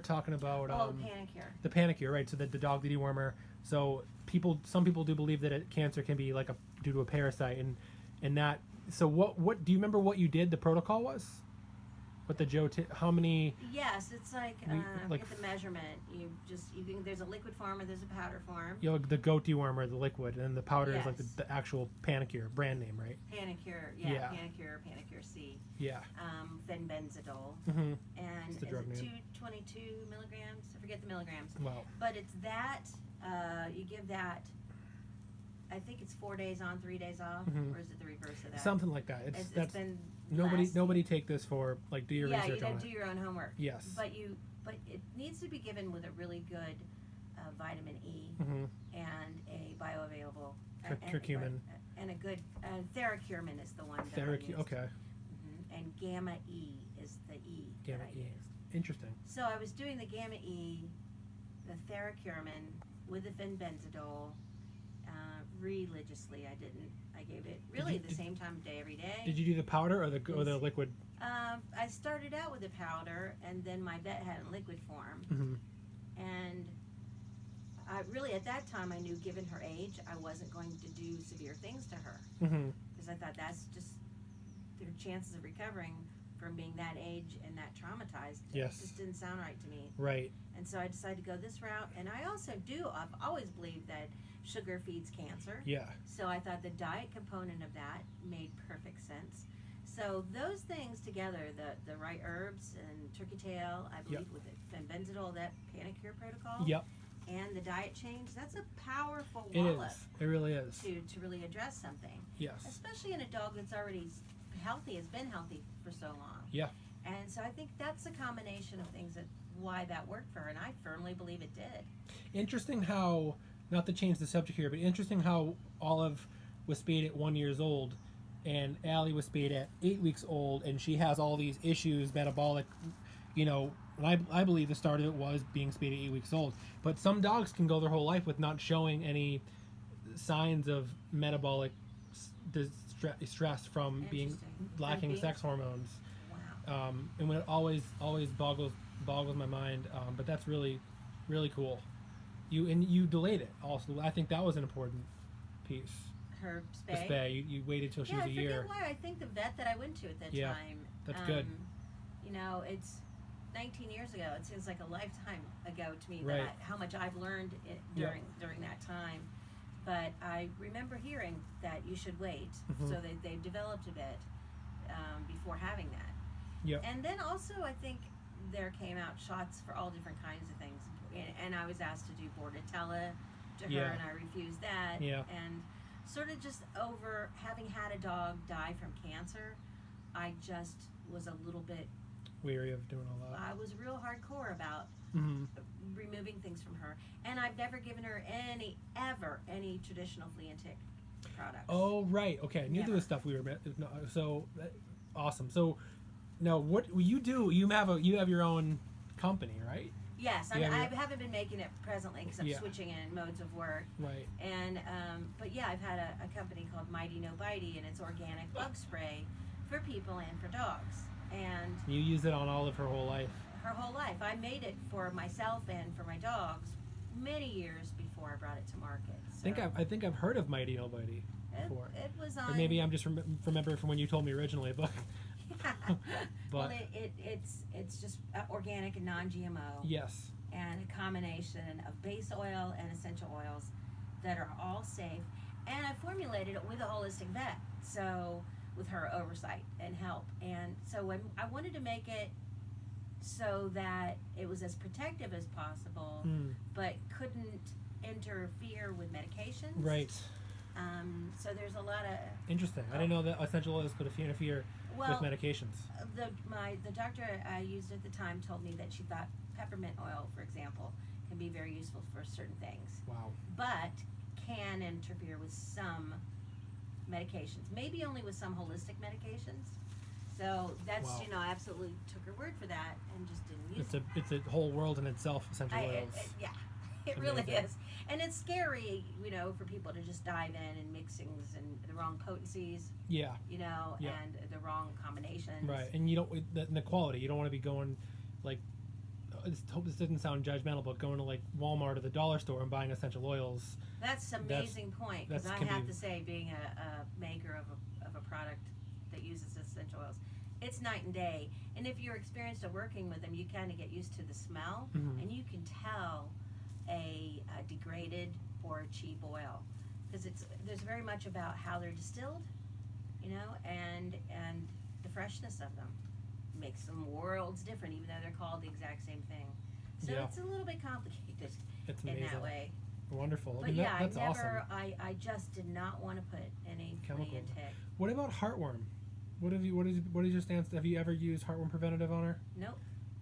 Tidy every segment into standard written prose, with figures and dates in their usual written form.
talking about Panicure. the Panicure, right? So the dog dewormer. So some people do believe that cancer can be like due to a parasite, and that. So what do you remember what you did? The protocol was. What the how many? Yes, it's like get the measurement. There's a liquid form or there's a powder form. The goat dewormer, the liquid, and the powder Yes. is like the actual Panicure brand name, right? Panicure, Panicure C. Yeah. Fenbenzidole. Mm-hmm. And It's the drug name. 222 milligrams? I forget the milligrams. Wow. But it's that, you give that, I think it's 4 days on, 3 days off, or is it the reverse of that? Something like that. It's been nobody take this for do your research on it. Yeah, you do your own homework. Yes. But it needs to be given with a really good vitamin E and a bioavailable curcumin. And a good theracurmin is the one that I used. Okay. And gamma E is the E Gamma that I E. used. Interesting. So I was doing the gamma E, the theracurmin with the fenbenzidole religiously. I gave it really at the same time of day every day. Did you do the powder or the liquid? I started out with the powder, and then my vet had it in liquid form. And I really, at that time, I knew given her age, I wasn't going to do severe things to her. Because I thought that's just their chances of recovering from being that age and that traumatized. Yes. It just didn't sound right to me. Right. And so I decided to go this route. And I also I've always believed that sugar feeds cancer. Yeah. So I thought the diet component of that made perfect sense. So those things together, the right herbs and turkey tail, I believe with the fenbenzidole, that Panicure protocol. Yep. And the diet change, that's a powerful wallop. It is. It really is. To really address something. Yes. Especially in a dog that's already healthy, has been healthy for so long. Yeah. And so I think that's a combination of things why that worked for her, and I firmly believe it did. Interesting how, not to change the subject here, but interesting how Olive was spayed at 1 year old and Allie was spayed at 8 weeks old, and she has all these issues, metabolic, and I believe the start of it was being spayed at 8 weeks old. But some dogs can go their whole life with not showing any signs of metabolic stress from lacking sex hormones. Wow. And when it always boggles my mind. But that's really, really cool. You delayed it also. I think that was an important piece. Her The spay. spay. You waited till she was a year. Yeah, I forget why. I think the vet that I went to at that time. That's good. It's 19 years ago. It seems like a lifetime ago to me. Right. How much I've learned during that time. But I remember hearing that you should wait. So they've developed a bit before having that. Yep. And then also I think there came out shots for all different kinds of things. And I was asked to do Bordetella to her, and I refused that. Yeah. And sort of just over having had a dog die from cancer, I just was a little bit weary of doing all that. I was real hardcore about removing things from her, and I've never given her any traditional flea and tick products. Oh right, okay. I knew there was stuff we were so awesome. So now what you do? You have your own company, right? Yes, I haven't been making it presently because I'm switching in modes of work. Right. And but yeah, I've had a company called Mighty No Bitey, and it's organic bug spray for people and for dogs. And you use it on Olive her whole life. Her whole life. I made it for myself and for my dogs many years before I brought it to market. So I think I've heard of Mighty No Bitey before. It was on. Or maybe I'm just remembering from when you told me originally, but. Well, it's just organic and non-GMO. Yes. And a combination of base oil and essential oils that are all safe. And I formulated it with a holistic vet, so with her oversight and help. And so when I wanted to make it so that it was as protective as possible, but couldn't interfere with medications. Right. So there's a lot of interesting. I didn't know that essential oils could interfere with medications. The doctor I used at the time told me that she thought peppermint oil, for example, can be very useful for certain things. Wow. But can interfere with some medications, maybe only with some holistic medications. So that's I absolutely took her word for that and just didn't use it. It's a whole world in itself, essential oils. It really is. And it's scary, for people to just dive in and mixings and the wrong potencies. Yeah. And the wrong combinations. Right. And you don't, the quality, you don't want to be going like hope this doesn't sound judgmental, but going to like Walmart or the dollar store and buying essential oils. That's an amazing point, because I can have be- to say, being a maker of a product that uses essential oils, it's night and day. And if you're experienced at working with them, you kind of get used to the smell, Mhm. and you can tell a degraded or a cheap oil, because there's very much about how they're distilled, and the freshness of them makes them worlds different, even though they're called the exact same thing. So Yeah. it's a little bit complicated It's in amazing. that way. Wonderful. But I mean, yeah, that's I never, awesome. I just did not want to put any flea Chemicals. and tick. What about heartworm? What is your stance? Have you ever used heartworm preventative on her? Nope,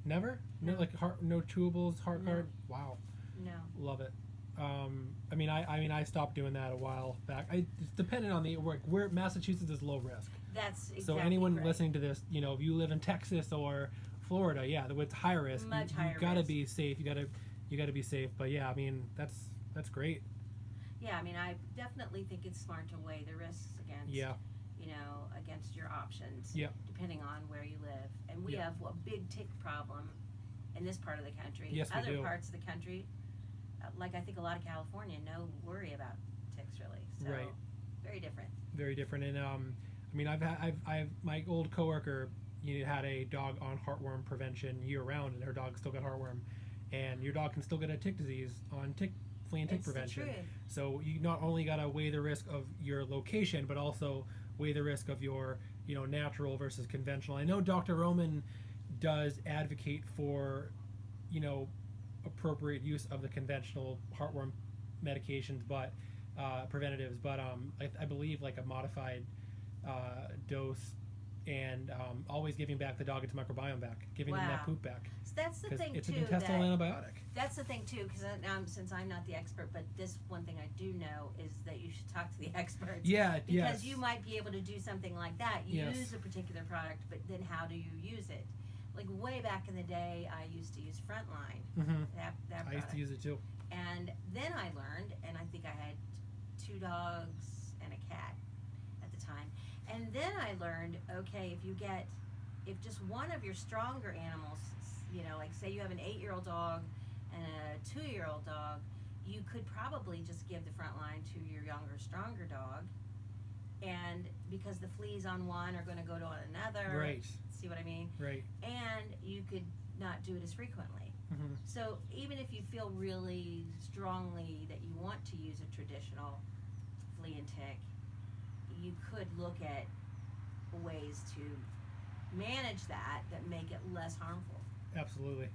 Never? No. No chewables, heart No. guard? Wow. no. Love it. I stopped doing that a while back. It's dependent on the work. Where Massachusetts is low risk. That's exactly So anyone right. listening to this, if you live in Texas or Florida, yeah, it's high risk. Much you higher gotta risk. be safe. You gotta be safe. But yeah, that's great. Yeah, I definitely think it's smart to weigh the risks against, Yeah. against your options, Yep. depending on where you live. And we Yep. have a big tick problem in this part of the country. Yes, we Other do. parts of the country, like I think a lot of California, no worry about ticks really. So Right. very different. Very different. And I've my old coworker, had a dog on heartworm prevention year round, and her dog still got heartworm, and your dog can still get a tick disease on flea and tick It's prevention. the truth. So you not only gotta weigh the risk of your location, but also weigh the risk of your natural versus conventional. I know Dr. Roman does advocate for appropriate use of the conventional heartworm medications, but preventatives, but I believe like a modified dose, and always giving back the dog its microbiome back, giving them that Wow. poop back, So that's the because thing it's too. an intestinal that, antibiotic. That's the thing too, because since I'm not the expert, but this one thing I do know is that you should talk to the experts. Yeah, Because yes. you might be able to do something like that. You Yes. use a particular product, but then how do you use it? Like way back in the day, I used to use Frontline. Mm-hmm. That I product. used to use it too. And then I learned, and I think I had 2 dogs and a cat at the time. And then I learned, okay, if just one of your stronger animals, like say you have an 8-year-old dog and a 2-year-old dog, you could probably just give the Frontline to your younger, stronger dog. And because the fleas on one are going to go to another. Right. See what I mean? Right. And you could not do it as frequently. Mm-hmm. So even if you feel really strongly that you want to use a traditional flea and tick, you could look at ways to manage that make it less harmful. Absolutely.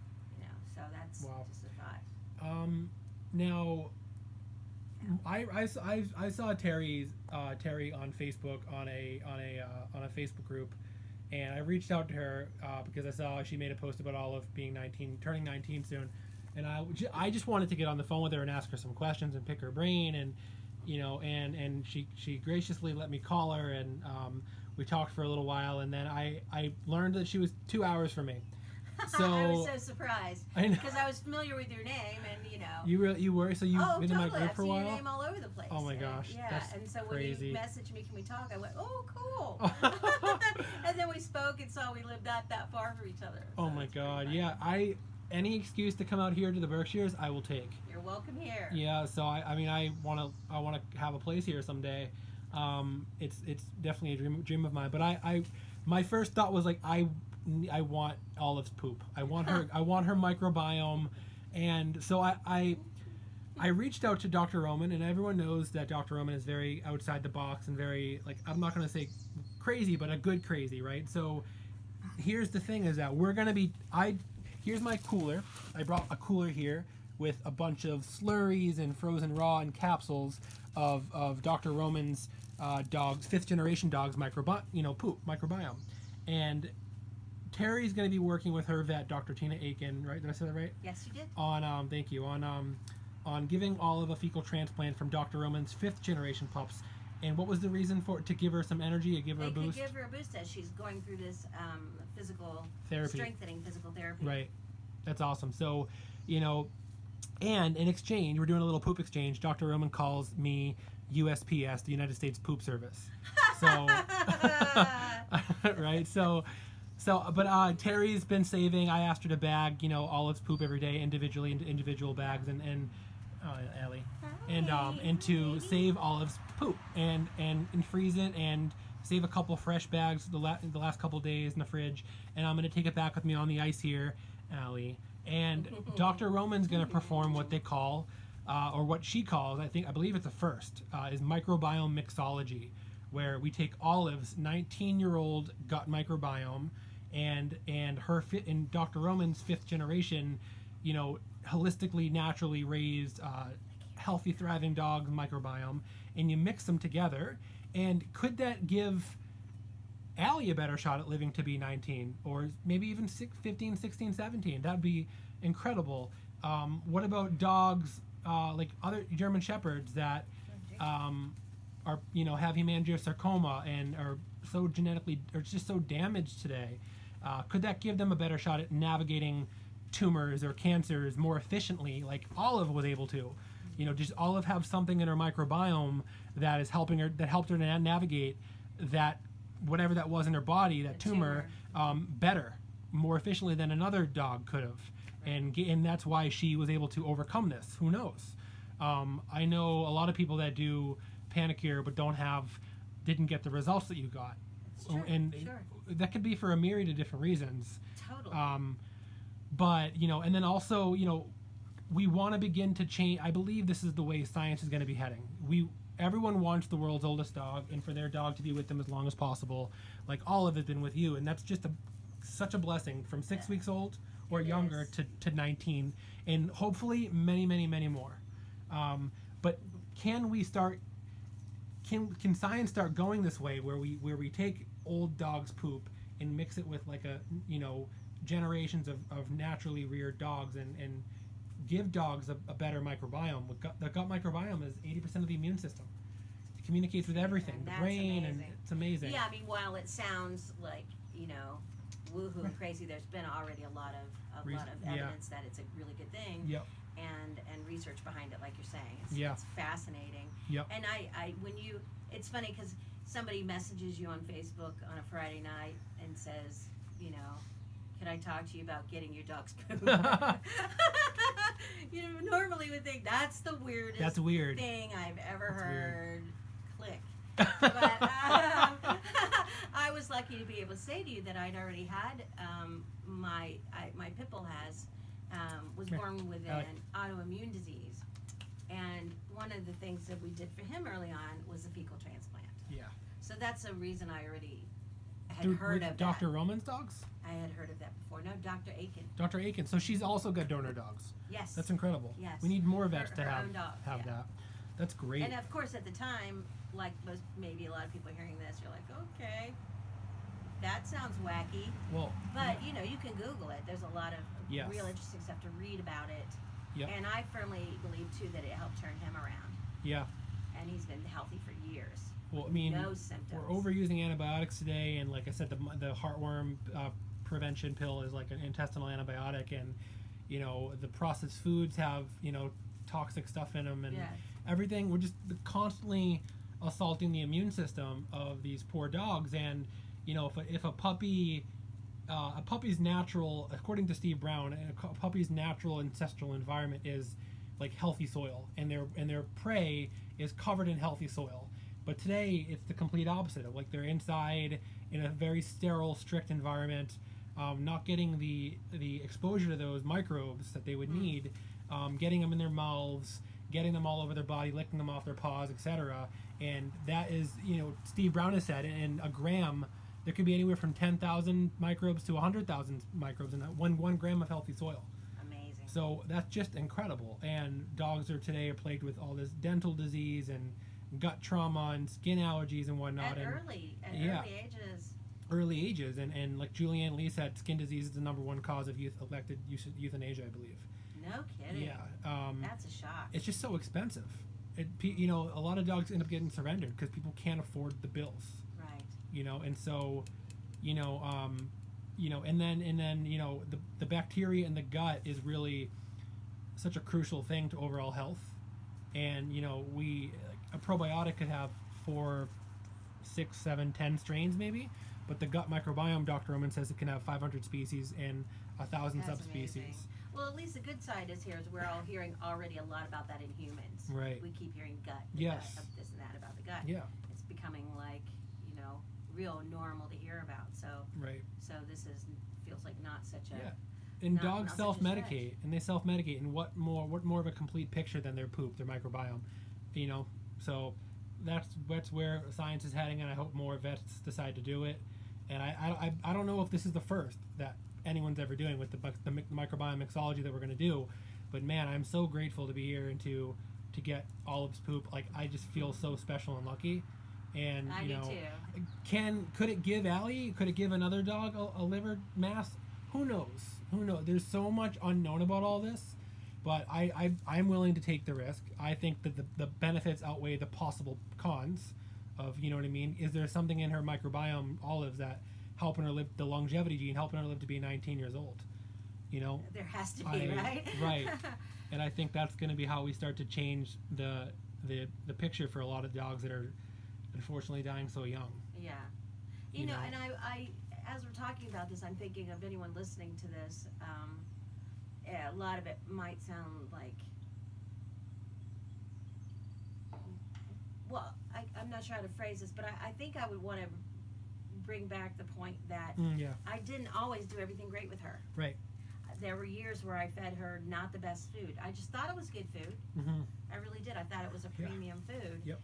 So that's Wow. just a thought. Now, I saw Terry on Facebook on a Facebook group, and I reached out to her because I saw she made a post about Olive being turning 19 soon, and I just wanted to get on the phone with her and ask her some questions and pick her brain, and and she graciously let me call her, and we talked for a little while, and then I learned that she was 2 hours from me. So I was so surprised I know. because I was familiar with your name, and You were so you've oh, been totally. in my group I've for a seen while. your name all over the place. Oh my And, gosh, yeah, that's and so crazy. when you messaged me, can we talk? I went, oh, cool. And then we spoke and saw we lived not that far from each other. Oh so my it's pretty God, funny. yeah. Any excuse to come out here to the Berkshires, I will take. You're welcome here. Yeah, so I want to have a place here someday. It's definitely a dream of mine. But my first thought was like I want Olive's poop. I want her microbiome, and so I reached out to Dr. Roman, and everyone knows that Dr. Roman is very outside the box and very, like, I'm not going to say crazy, but a good crazy, right? So here's the thing is that here's my cooler. I brought a cooler here with a bunch of slurries and frozen raw and capsules of Dr. Roman's dogs, 5th generation dogs poop microbiome. And Terry's going to be working with her vet, Dr. Tina Aiken, right? Did I say that right? Yes, you did. On thank you, on giving Olive a fecal transplant from Dr. Roman's 5th generation pups. And what was the reason to give her some energy, to give her a boost? They could give her a boost as she's going through this strengthening physical therapy. Right. That's awesome. So, and in exchange, we're doing a little poop exchange. Dr. Roman calls me USPS, the United States Poop Service. So, right? So So, but Terry's been saving. I asked her to bag, Olive's poop every day individually into individual bags, and Allie, and to save Olive's poop and freeze it and save a couple fresh bags the last couple days in the fridge, and I'm gonna take it back with me on the ice here, Allie. And Dr. Roman's gonna perform what they call, or what she calls, I believe it's a first, is microbiome mixology, where we take Olive's 19-year-old gut microbiome and Dr. Roman's fifth generation, holistically, naturally raised, healthy, thriving dog microbiome, and you mix them together. And could that give Allie a better shot at living to be 19, or maybe even 15, 16, 17? That'd be incredible. What about dogs like other German Shepherds that are have hemangiosarcoma and are so genetically or just so damaged today? Could that give them a better shot at navigating tumors or cancers more efficiently, like Olive was able to? Does Olive have something in her microbiome that is helping her, that helped her to navigate that, whatever that was in her body, that tumor, better, more efficiently than another dog could have? And that's why she was able to overcome this. Who knows? I know a lot of people that do Panicure but didn't get the results that you got. Sure, and sure. That could be for a myriad of different reasons. Totally. But and then also we want to begin to change. I believe this is the way science is going to be heading. Everyone wants the world's oldest dog and for their dog to be with them as long as possible, like Olive has been with you, and that's just such a blessing, from 6 weeks old or younger to 19, and hopefully many, many, many more. But can we start? Can science start going this way, where we take old dogs' poop and mix it with like generations of naturally reared dogs and give dogs a better microbiome? The gut microbiome is 80% of the immune system. It communicates with everything, the brain, and it's amazing. Yeah, I mean, while it sounds like woohoo and crazy, there's been already a lot of evidence that it's a really good thing. Yep. And research behind it, like you're saying. It's fascinating. Yep. And it's funny because somebody messages you on Facebook on a Friday night and says, can I talk to you about getting your dog's poop? Normally would think that's the weirdest thing I've ever heard. Click. But I was lucky to be able to say to you that I'd already had my pit bull was born with an autoimmune disease, and one of the things that we did for him early on was a fecal transplant. Yeah. So that's a reason I already had heard of Dr. that. Roman's dogs? I had heard of that before. No, Dr. Aiken. Dr. Aiken. So she's also got donor dogs. Yes. That's incredible. Yes. We need more vets to her have own dog, that. That's great. And of course, at the time, like maybe a lot of people hearing this, you're like, okay, that sounds wacky. Well, but you can Google it. There's a lot of real interesting stuff to read about it. Yep. And I firmly believe too that it helped turn him around. Yeah. And he's been healthy for years. Well, I mean, no symptoms. We're overusing antibiotics today, and like I said, the heartworm prevention pill is like an intestinal antibiotic, and the processed foods have toxic stuff in them, and everything. We're just constantly assaulting the immune system of these poor dogs, and if a puppy's natural, according to Steve Brown, a puppy's natural ancestral environment is like healthy soil, and their prey is covered in healthy soil. But today it's the complete opposite of, like, they're inside in a very sterile, strict environment, not getting the exposure to those microbes that they would need, getting them in their mouths, getting them all over their body, licking them off their paws, etc. And that is, Steve Brown has said, in a gram, there could be anywhere from 10,000 microbes to 100,000 microbes in that one gram of healthy soil. Amazing. So that's just incredible. And dogs today are plagued with all this dental disease and gut trauma and skin allergies and whatnot. Early ages. Early ages. And like Julianne Lee said, skin disease is the #1 cause of elected euthanasia, I believe. No kidding. Yeah. That's a shock. It's just so expensive. A lot of dogs end up getting surrendered because people can't afford the bills. Right. And so, and then the bacteria in the gut is really such a crucial thing to overall health. And a probiotic could have 4, 6, 7, 10 strains maybe but the gut microbiome, Dr. Roman says it can have 500 species and 1,000 That's subspecies. amazing. Well, at least the good side is we're all hearing already a lot about that in humans. Right. We keep hearing gut. Yes. Gut of this and that about the gut. Yeah. It's becoming like, real normal to hear about. So Right. So this feels like not such a. Yeah. And dogs not such a self-medicate, and they self-medicate, and what more of a complete picture than their poop, their microbiome, So that's where science is heading, and I hope more vets decide to do it. And I don't know if this is the first that anyone's ever doing with the microbiome mixology that we're going to do, but man, I'm so grateful to be here and to get Olive's poop. Like, I just feel so special and lucky. And I do too. Could it give Allie? Could it give another dog a liver mass? Who knows? There's so much unknown about all this, but I'm willing to take the risk. I think that the benefits outweigh the possible cons of, you know what I mean? Is there something in her microbiome, Olive's, that helping her live, the longevity gene, helping her live to be 19 years old? There has to be, right? Right. And I think that's going to be how we start to change the picture for a lot of dogs that are unfortunately dying so young. Yeah. And I as we're talking about this, I'm thinking of anyone listening to this. A lot of it might sound like, well, I'm not sure how to phrase this, but I think I would want to bring back the point that I didn't always do everything great with her. Right. There were years where I fed her not the best food. I just thought it was good food. Mm-hmm. I really did. I thought it was a premium food. Yep.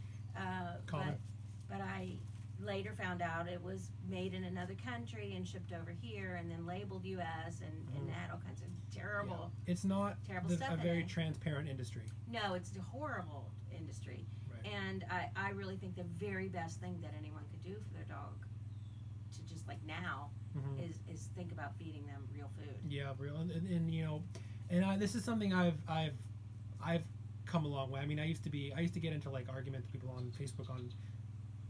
But I later found out it was made in another country and shipped over here and then labeled U.S. and had all kinds of terrible. Yeah. It's not stuff a very transparent industry. No, it's a horrible industry. Right. And I really think the very best thing that anyone could do for their dog, to just like now, is think about feeding them real food. Yeah, real, and this is something I've come a long way. I mean, I used to get into like arguments with people on Facebook on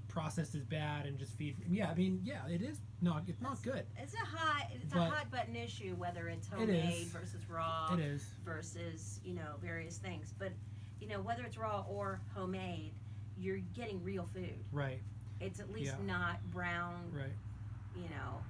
processed is bad and just feed. Yeah, I mean, yeah, it is not. It's not good. It's a hot button issue whether it's homemade versus raw. It is versus various things, but whether it's raw or homemade, you're getting real food. Right. It's at least not brown. Right.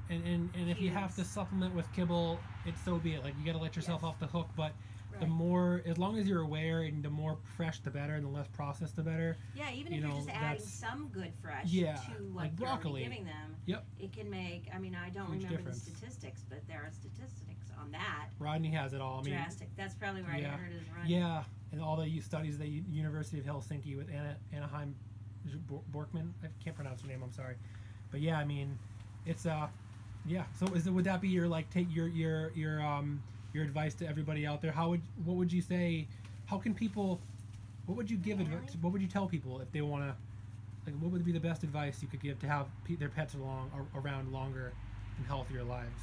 And if you have to supplement with kibble, it's so be it. Like, you got to let yourself off the hook, but the more, as long as you're aware, and the more fresh the better, and the less processed the better. Yeah, even if you're just adding some good fresh to what like broccoli, you're giving them, it can make. I mean, I don't huge remember difference. the statistics, but there are statistics on that. Rodney has it all. I mean, drastic. That's probably where I heard it is Rodney. Yeah, and all the studies, the University of Helsinki with Anaheim Borkman. I can't pronounce her name. I'm sorry, but yeah, I mean, it's yeah. So would that be your take your advice to everybody out there? What would you say? How can people? What would you give advice? What would you tell people if they want to? What would be the best advice you could give to have their pets around longer and healthier lives?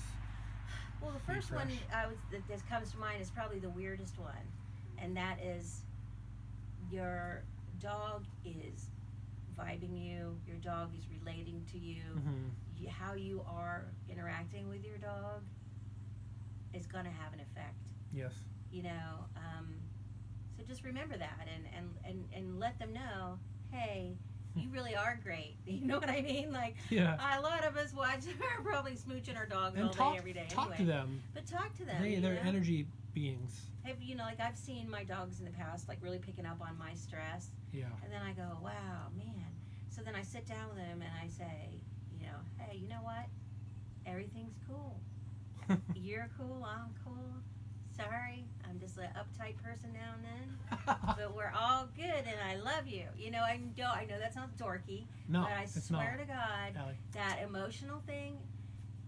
Well, the first one that comes to mind is probably the weirdest one, and that is your dog is vibing you. Your dog is relating to you. How you are interacting with your dog is going to have an effect. Yes. So just remember that and let them know, hey, you really are great. You know what I mean? A lot of us watch are probably smooching our dogs all day, every day. Talk to them. But talk to them. They're energy beings. I've seen my dogs in the past, really picking up on my stress. Yeah. And then I go, wow, man. So then I sit down with them and I say, hey, you know what? Everything's cool. You're cool, I'm cool. Sorry, I'm just an uptight person now and then. But we're all good and I love you. I know that sounds dorky. No, but I swear to God, Allie, that emotional thing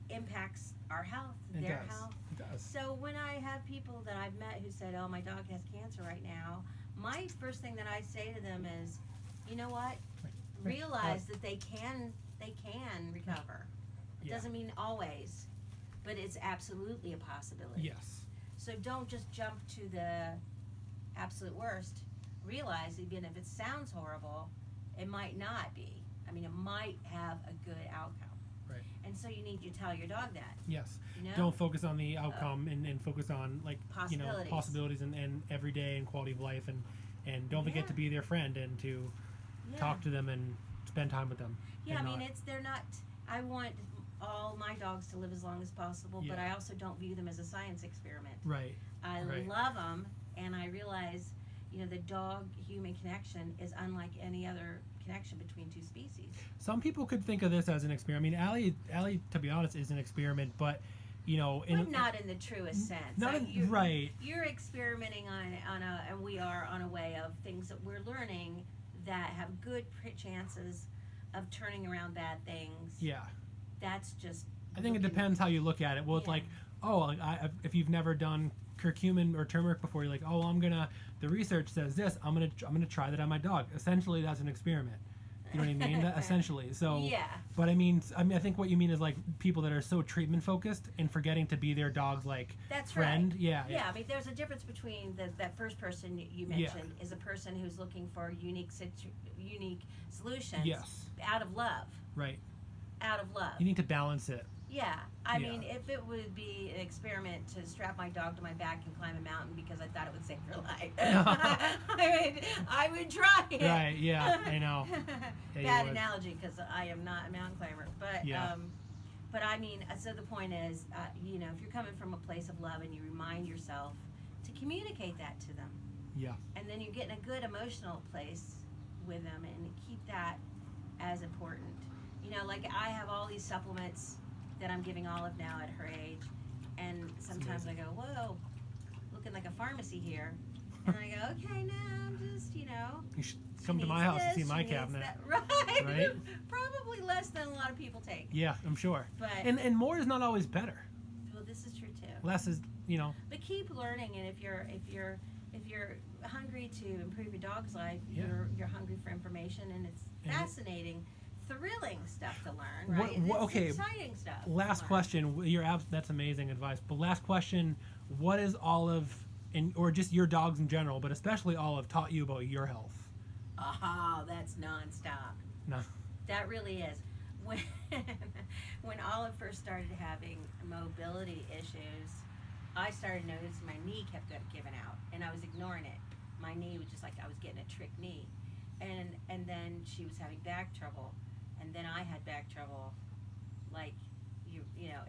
impacts our health, their health. It does. So when I have people that I've met who said, oh, my dog has cancer right now, my first thing that I say to them is, you know what? Realize that they can recover. It doesn't mean always, but it's absolutely a possibility. Yes. So don't just jump to the absolute worst. Realize even if it sounds horrible, it might not be. I mean, it might have a good outcome. Right. And so you need to tell your dog that. Yes. Don't focus on the outcome and focus on possibilities and everyday and quality of life and don't forget to be their friend and to talk to them and spend time with them. Yeah, they're not. I want all my dogs to live as long as possible, but Yeah. I also don't view them as a science experiment. Right. I Right. love them, and I realize, the dog-human connection is unlike any other connection between two species. Some people could think of this as an experiment. I mean, Allie, to be honest, is an experiment, but But not in the truest sense. not right. You're experimenting and we are on a way of things that we're learning that have good chances of turning around bad things. Yeah. That's just. I think it depends how you look at it. Well, it's Yeah. like, if you've never done curcumin or turmeric before, you're like, the research says this. I'm gonna try that on my dog. Essentially, that's an experiment. You know what I mean? Essentially. So. Yeah. But I mean, I think what you mean is like people that are so treatment focused and forgetting to be their dog's like That's friend. right. Yeah. Yeah, I mean, there's a difference between that first person you mentioned is a person who's looking for unique solutions. Yes. Out of love. Right. Out of love. You need to balance it. Yeah, I Yeah. mean, if it would be an experiment to strap my dog to my back and climb a mountain because I thought it would save her life, I would try it. Right. Yeah. I know. Yeah, Bad you would. analogy because I am not a mountain climber, but Yeah. but I mean, so the point is, if you're coming from a place of love and you remind yourself to communicate that to them, Yeah. and then you get in a good emotional place with them and keep that as important. Like I have all these supplements that I'm giving Olive now at her age, and sometimes I go, whoa, looking like a pharmacy here, and I go, okay, now I'm just, You should she come to my needs house to see this, my she needs cabinet. that. Right? Right? Probably less than a lot of people take. Yeah, I'm sure. But And more is not always better. well, this is true too. Less is, But keep learning, and if you're hungry to improve your dog's life, Yeah. you're hungry for information, and it's And fascinating, thrilling stuff to learn, What- right? what- It's okay, exciting stuff. to last learn. question. That's amazing advice. But last question, what is Olive, or just your dogs in general, but especially Olive, taught you about your health? Oh, that's nonstop. No. That really is. When when Olive first started having mobility issues, I started noticing my knee kept giving out, and I was ignoring it. My knee was just like I was getting a trick knee, and then she was having back trouble, and then I had back trouble, like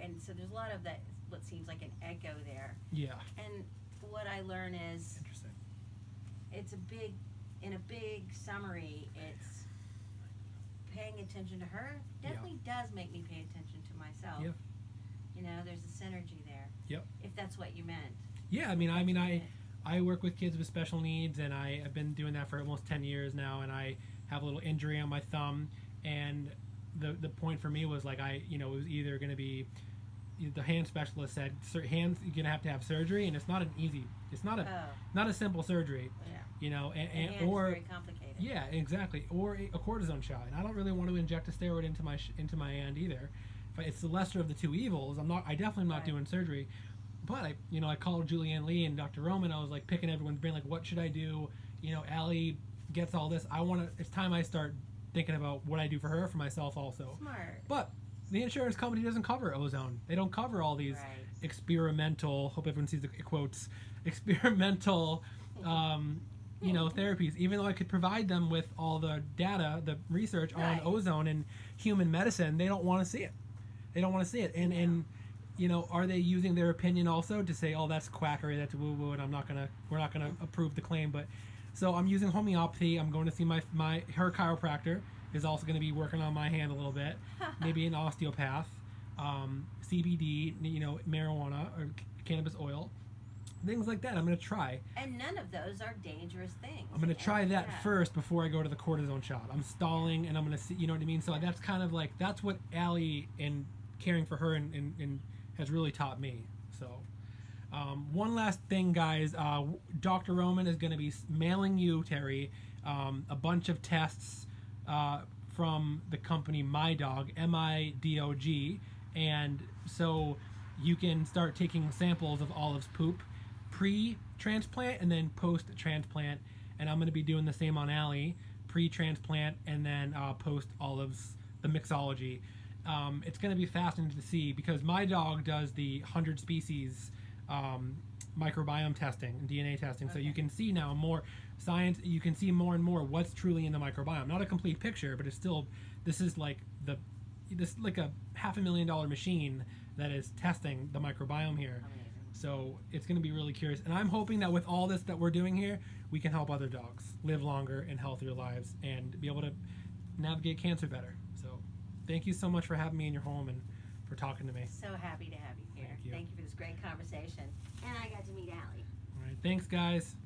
and so there's a lot of that. What seems like an echo there, Yeah. and what I learn is Interesting. it's in a big summary, it's paying attention to her definitely does make me pay attention to myself. Yep. There's a synergy there. Yep. If that's what you meant. Yeah. I work with kids with special needs, and I've been doing that for almost 10 years now, and I have a little injury on my thumb, and the point for me was like it was either going to be, the hand specialist said hands, you're going to have surgery, and it's not a simple surgery, Yeah. and Or or very complicated. yeah, exactly, or a cortisone shot, and I don't really want to inject a steroid into my hand either. But it's the lesser of the two evils. I definitely am not Right. doing surgery. But I called Julianne Lee and Dr. Roman. I was like picking everyone's brain, like, what should I do? Allie gets all this. It's time I start thinking about what I do for her, for myself also. Smart. But the insurance company doesn't cover ozone. They don't cover all these Right. experimental. Hope everyone sees the quotes. Experimental, therapies. Even though I could provide them with all the data, the research Right. on ozone and human medicine, they don't want to see it. They don't want to see it. And are they using their opinion also to say, oh, that's quackery, that's woo woo, and we're not gonna approve the claim. But so I'm using homeopathy. I'm going to see her chiropractor is also going to be working on my hand a little bit. Maybe an osteopath, CBD, marijuana or cannabis oil, things like that. I'm going to try. And none of those are dangerous things. I'm going to try that Yeah. first before I go to the cortisone shot. I'm stalling, and I'm going to see, you know what I mean? So that's kind of like, that's what Allie and caring for her and has really taught me. So one last thing, guys. Dr. Roman is going to be mailing you, Terri, a bunch of tests from the company MyDog, MIDOG, and so you can start taking samples of Olive's poop pre-transplant and then post-transplant, and I'm going to be doing the same on Allie, pre-transplant and then post Olive's the mixology. It's going to be fascinating to see because my dog does the 100 species microbiome testing and DNA testing. So you can see now more science. You can see more and more what's truly in the microbiome. Not a complete picture, but it's still, this is like the this like a $500,000 machine that is testing the microbiome here. Amazing. So it's going to be really curious, and I'm hoping that with all this that we're doing here, we can help other dogs live longer and healthier lives and be able to navigate cancer better. So thank you so much for having me in your home and for talking to me. So happy to have you here. Thank you. Thank you for this great conversation. And I got to meet Allie. All right, thanks guys.